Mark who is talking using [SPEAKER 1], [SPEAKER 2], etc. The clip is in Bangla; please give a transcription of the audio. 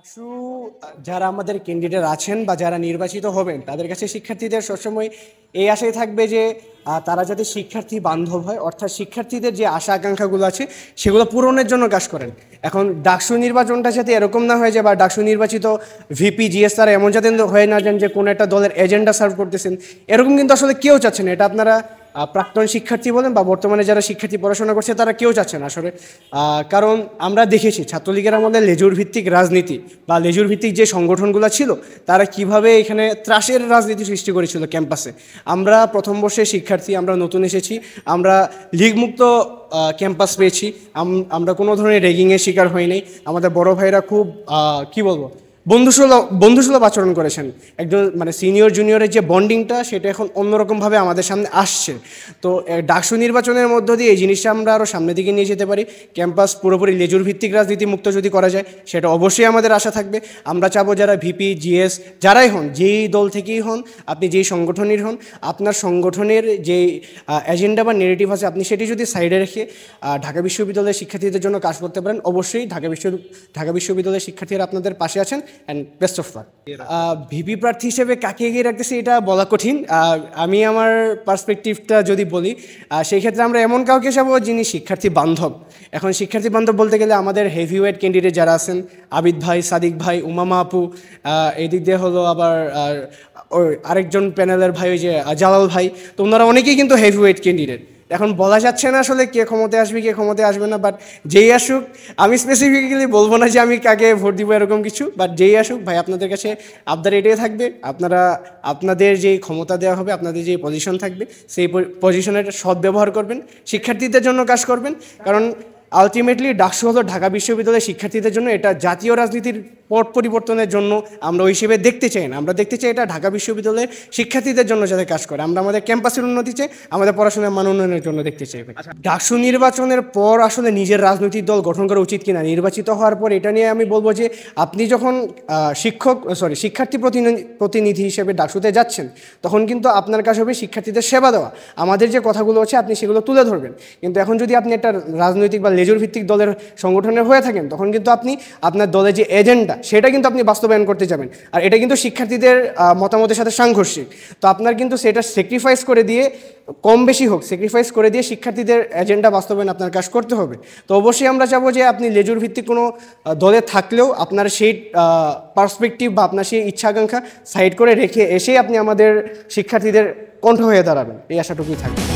[SPEAKER 1] ডাকসু যারা আমাদের ক্যান্ডিডেট আছেন বা যারা নির্বাচিত হবেন তাদের কাছে শিক্ষার্থীদের সবসময় এই আশাই থাকবে যে তারা যাতে শিক্ষার্থী বান্ধব হয়, অর্থাৎ শিক্ষার্থীদের যে আশা আকাঙ্ক্ষাগুলো আছে সেগুলো পূরণের জন্য কাজ করেন। এখন ডাকসু নির্বাচনটা যাতে এরকম না হয়ে যায় বা ডাকসু নির্বাচিত ভিপি জিএস তারা এমন যাতে হয়ে না যান যে কোনো একটা দলের এজেন্ডা সার্ভ করতেছেন, এরকম কিন্তু আসলে কেউ চাচ্ছেন। এটা আপনারা প্রাক্তন শিক্ষার্থী বলেন বা বর্তমানে যারা শিক্ষার্থী পড়াশোনা করছে তারা কেউ চাচ্ছেন আসলে। কারণ আমরা দেখেছি ছাত্রলীগের আমাদের লেজুর ভিত্তিক রাজনীতি বা লেজুর ভিত্তিক যে সংগঠনগুলো ছিল তারা কিভাবে এখানে ত্রাসের রাজনীতি সৃষ্টি করেছিল ক্যাম্পাসে। আমরা প্রথম বর্ষের শিক্ষার্থী, আমরা নতুন এসেছি, আমরা লীগমুক্ত ক্যাম্পাস পেয়েছি, আমরা কোনো ধরনের র্যাগিংয়ের শিকার হইনি। আমাদের বড় ভাইরা খুব কি বলবো বন্ধুসুলভ আচরণ করেছেন। একজন মানে সিনিয়র জুনিয়রের যে বন্ডিংটা সেটা এখন অন্যরকমভাবে আমাদের সামনে আসছে। তো ডাকসু নির্বাচনের মধ্য দিয়ে এই জিনিসটা আমরা আরও সামনের দিকে নিয়ে যেতে পারি। ক্যাম্পাস পুরোপুরি লেজুর ভিত্তিক রাজনীতি মুক্ত যদি করা যায় সেটা অবশ্যই আমাদের আশা থাকবে। আমরা চাবো যারা ভিপি জিএস যারাই হন, যেই দল থেকেই হন, আপনি যেই সংগঠনের হন, আপনার সংগঠনের যে এজেন্ডা বা নেগেটিভ আছে আপনি সেটি যদি সাইডে রেখে ঢাকা বিশ্ববিদ্যালয়ের শিক্ষার্থীদের জন্য কাজ করতে পারেন, অবশ্যই ঢাকা বিশ্ববিদ্যালয়ের শিক্ষার্থীরা আপনাদের পাশে আছেন। And best of luck. VP প্রার্থী হিসেবে কাকে এগিয়ে রাখতেছি এটা বলা কঠিন। আমি আমার পার্সপেক্টিভটা যদি বলি, সেই ক্ষেত্রে আমরা এমন কাউকে চাবো যিনি শিক্ষার্থী বান্ধব। এখন শিক্ষার্থী বান্ধব বলতে গেলে আমাদের হেভিওয়েট ক্যান্ডিডেট যারা আছেন, আবিদ ভাই, সাদিক ভাই, উমামা আপু, এদিক দিয়ে হলো আবার আরেকজন প্যানেলের ভাই ওই যে জালাল ভাই, তো ওনারা অনেকেই কিন্তু হেভিওয়েট ক্যান্ডিডেট। এখন বলা যাচ্ছে না আসলে কে ক্ষমতায় আসবে কে ক্ষমতায় আসবে না, বাট যেই আসুক, আমি স্পেসিফিক্যালি বলবো না যে আমি কাকে ভোট দিব এরকম কিছু, বাট যেই আসুক ভাই আপনাদের কাছে আবদার এটাই থাকবে, আপনারা আপনাদের যেই ক্ষমতা দেওয়া হবে, আপনাদের যে পজিশন থাকবে সেই পজিশনের সদ্ব্যবহার করবেন, শিক্ষার্থীদের জন্য কাজ করবেন। কারণ আলটিমেটলি ডাকসু হলো ঢাকা বিশ্ববিদ্যালয়ের শিক্ষার্থীদের জন্য, এটা জাতীয় রাজনীতির পট পরিবর্তনের জন্য আমরা ওই হিসেবে দেখতে চাই না। আমরা দেখতে চাই এটা ঢাকা বিশ্ববিদ্যালয়ের শিক্ষার্থীদের জন্য যাতে কাজ করে। আমরা আমাদের ক্যাম্পাসের উন্নতি চাই, আমাদের পড়াশোনার মান উন্নয়নের জন্য দেখতে চাই। ডাকসু নির্বাচনের পর আসলে নিজের রাজনৈতিক দল গঠন করা উচিত কিনা, নির্বাচিত হওয়ার পর এটা নিয়ে আমি বলবো যে আপনি যখন শিক্ষার্থী প্রতিনিধি হিসেবে ডাকসুতে যাচ্ছেন তখন কিন্তু আপনার কাজ হবে শিক্ষার্থীদের সেবা দেওয়া। আমাদের যে কথাগুলো আছে আপনি সেগুলো তুলে ধরবেন। কিন্তু এখন যদি আপনি একটা রাজনৈতিক বা লেজুর ভিত্তিক দলের সংগঠনের হয়ে থাকেন তখন কিন্তু আপনি আপনার দলের যে এজেন্ডা সেটা কিন্তু আপনি বাস্তবায়ন করতে যাবেন, আর এটা কিন্তু শিক্ষার্থীদের মতামতের সাথে সাংঘর্ষিক। তো আপনার কিন্তু সেটা স্যাক্রিফাইস করে দিয়ে, কম বেশি হোক স্যাক্রিফাইস করে দিয়ে শিক্ষার্থীদের এজেন্ডা বাস্তবায়ন আপনার কাজ করতে হবে। তো অবশ্যই আমরা চাবো যে আপনি লেজুর ভিত্তিক কোনো দলে থাকলেও আপনার সেই পার্সপেক্টিভ বা আপনার সেই ইচ্ছা আকাঙ্ক্ষা সাইড করে রেখে এসেই আপনি আমাদের শিক্ষার্থীদের কণ্ঠ হয়ে দাঁড়াবেন, এই আশাটুকুই থাকবে।